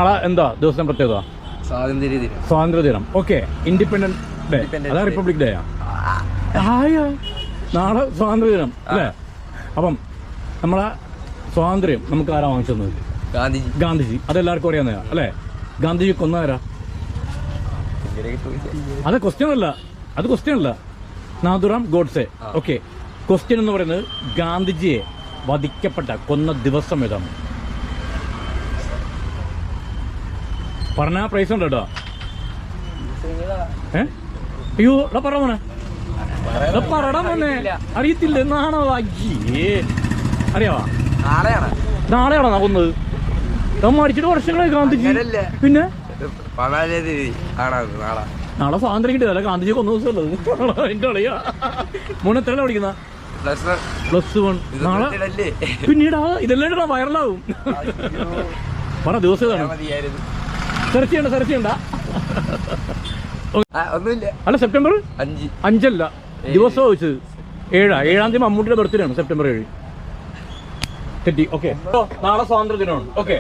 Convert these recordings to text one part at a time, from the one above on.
നാളെ എന്താ ദിവസം പ്രത്യേകത? സ്വാതന്ത്ര്യ ദിനം. ഓക്കെ. ഇൻഡിപെൻഡന്റ് ഡേ അതാ റിപ്പബ്ലിക് ഡേ നാളെ സ്വാതന്ത്ര്യ ദിനം അല്ലേ? അപ്പം നമ്മളെ സ്വാതന്ത്ര്യം നമുക്ക് ആരാ വാങ്ങിച്ചത്? ഗാന്ധിജി. അതെല്ലാവർക്കും അറിയാവുന്ന അല്ലേ? ഗാന്ധിജി കൊന്നാരാ? അത് ക്വസ്റ്റ്യൻ അല്ല. നാഥുറാം ഗോഡ്സെ. ഓക്കെ. ക്വസ്റ്റ്യൻ എന്ന് പറയുന്നത് ഗാന്ധിജിയെ കൊന്ന ദിവസം ഏതാണ്? പറഞ്ഞ പ്രൈസ് ഉണ്ട് കേട്ടോ. അയ്യോ പറ മോനെ, പറടാ മോനെ. അറിയത്തില്ല എന്നാണോ? അറിയാവാ? നാളെയാണോ കൊന്നത്? മരിച്ചിട്ട് വർഷങ്ങളായി ഗാന്ധിജി. പിന്നെ നാളെ സ്വാതന്ത്ര്യം കിട്ടിയതല്ല, ഗാന്ധിജി കൊന്ന ദിവസമല്ലത്. എന്റെ കളിയാ മോനെ. എത്രയാണ് പഠിക്കുന്ന? +1. നാളെ പിന്നീട് ഇതെല്ലാം വൈറലാവും. പറ ദിവസം ഏതാണ്? സെർച്ച് ചെയ്യണ്ട. അല്ല, സെപ്റ്റംബർ 5 ദിവസം വെച്ചത് 7-ആം തീയതി മമ്മൂട്ടിയുടെ ബർത്ത്ഡേ ആണ്. സെപ്റ്റംബർ 7 തെറ്റി. ഓക്കെ. നാളെ സ്വാതന്ത്ര്യ ദിനമാണ്. ഓക്കെ.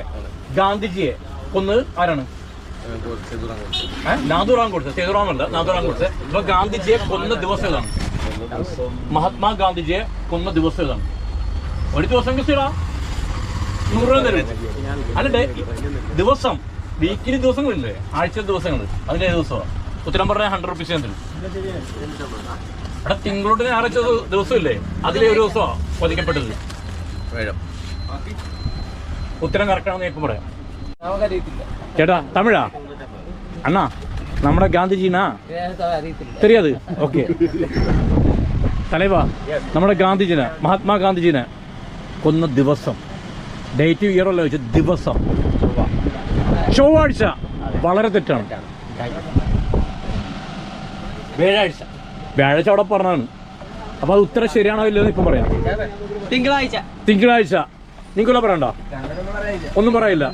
ഗാന്ധിജിയെ കൊന്നത് ആരാണ്? നാഥുറാം ഗോഡ്സെ. സേതുറാമല്ല, നാഥുറാം ഗോഡ്സെ. ഇപ്പൊ ഗാന്ധിജിയെ കൊന്ന ദിവസം ഏതാണ്? മഹാത്മാ ഗാന്ധിജിയെ കൊന്ന ദിവസം ഏതാണ്? ഒരു ദിവസം കിട്ടിയടാ 100 രൂപ തരും. അല്ലേ ദിവസം? വീക്കിലി ദിവസങ്ങളില്ലേ? ആഴ്ച ദിവസങ്ങൾ. അതിന്റെ ദിവസമാണ് ഉത്തരം പറഞ്ഞ 100 റുപ്പീസ് തരും. അവിടെ തിങ്കളോട്ട് ഞായറാഴ്ച ദിവസമില്ലേ? അതിലെ ഒരു ദിവസമാണ് വധിക്കപ്പെട്ടത്. ഉത്തരം കറക്റ്റാണെന്ന് ഇപ്പം പറയാം. ചേട്ടാ തമിഴാ അണ്ണാ? നമ്മുടെ ഗാന്ധിജീനാ തെരിയാത്? ഓക്കെ. തലൈവാ, നമ്മുടെ ഗാന്ധിജിനെ, മഹാത്മാ ഗാന്ധിജിനെ കൊന്ന ദിവസം, ഡേറ്റ് ഇയറല്ല വെച്ച ദിവസം ചൊവ്വാഴ്ച. വളരെ തെറ്റാണ്. വ്യാഴാഴ്ച അവിടെ പറഞ്ഞാണ്. അപ്പൊ അത് ഉത്തരം ശരിയാണോ ഇല്ലെന്ന് ഇപ്പം പറയാം. തിങ്കളാഴ്ച. നിങ്ങളെ പറയണ്ട, ഒന്നും പറയില്ല.